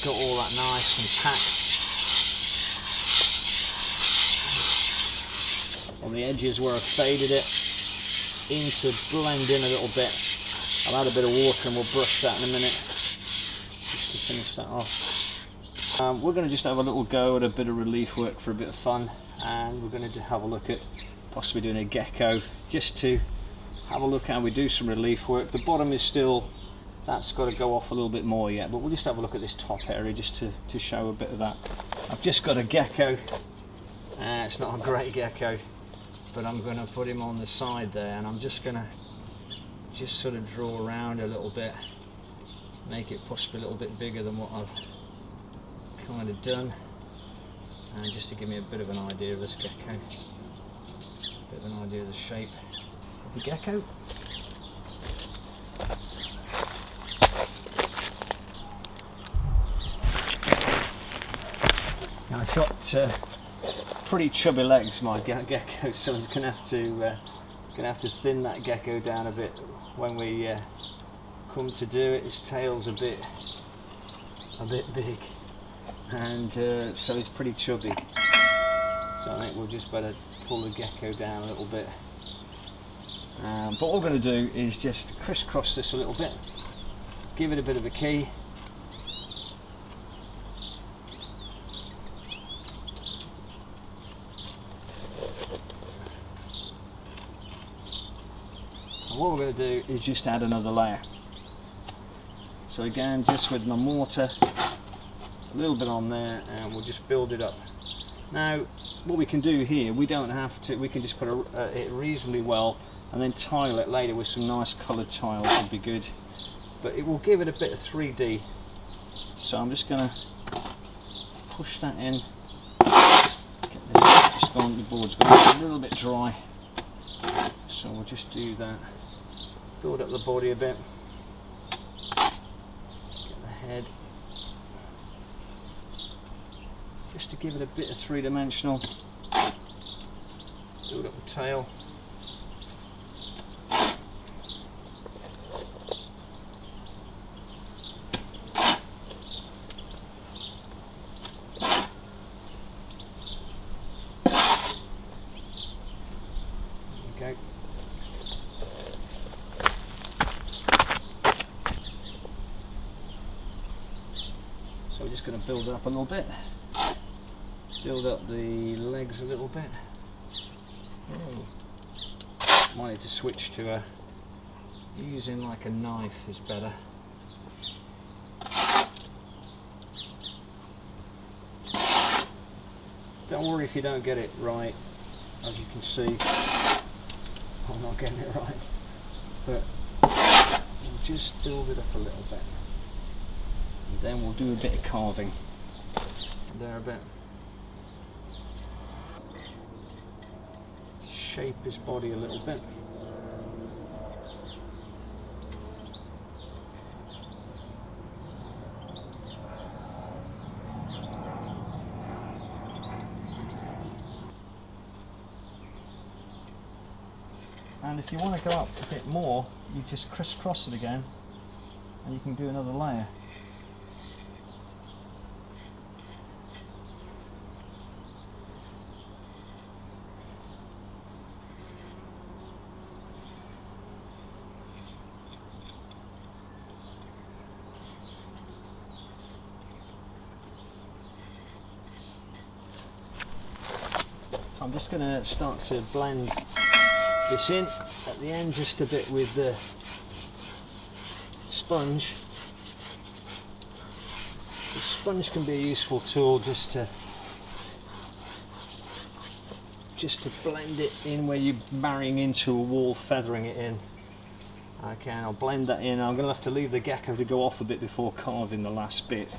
got all that nice and packed on the edges where I've faded it in to blend in a little bit. I'll add a bit of water and we'll brush that in a minute just to finish that off. We're going to just have a little go at a bit of relief work for a bit of fun, and we're going to have a look at possibly doing a gecko just to have a look how we do some relief work. The bottom is still, that's got to go off a little bit more yet, but we'll just have a look at this top area just to show a bit of that. I've just got a gecko, it's not a great gecko, but I'm going to put him on the side there, and I'm just going to just sort of draw around a little bit, make it possibly a little bit bigger than what I've kind of done, and just to give me a bit of an idea of this gecko, a bit of an idea of the shape of the gecko. Now it's got pretty chubby legs, my gecko, so I'm gonna have to thin that gecko down a bit when we come to do it. His tail's a bit big, and so it's pretty chubby. So I think we'll just better pull the gecko down a little bit. But what we're going to do is just crisscross this a little bit, give it a bit of a key. And what we're going to do is just add another layer. So again, just with my mortar, a little bit on there, and we'll just build it up. Now what we can do here, we don't have to, we can just put it reasonably well and then tile it later with some nice coloured tiles, would be good, but it will give it a bit of 3D. So I'm just going to push that in, get this just gone, the board's gone a little bit dry, so we'll just do that, build up the body a bit, get the head, just to give it a bit of three-dimensional, build up the tail. Okay. So we're just going to build it up a little bit. Build up the legs a little bit. Might need to switch to using like a knife is better. Don't worry if you don't get it right, as you can see. I'm not getting it right, but we'll just build it up a little bit, and then we'll do a bit of carving there a bit. Shape his body a little bit. And if you want to go up a bit more, you just crisscross it again and you can do another layer. I'm just going to start to blend this in at the end just a bit with the sponge. The sponge can be a useful tool just to blend it in where you're marrying into a wall, feathering it in. Okay, I'll blend that in. I'm going to have to leave the gecko to go off a bit before carving the last bit.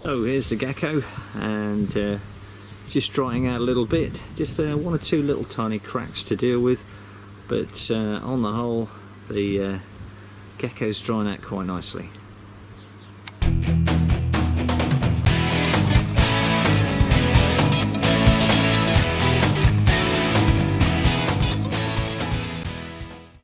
So here's the gecko, and just drying out a little bit, just one or two little tiny cracks to deal with, but on the whole the gecko's drying out quite nicely.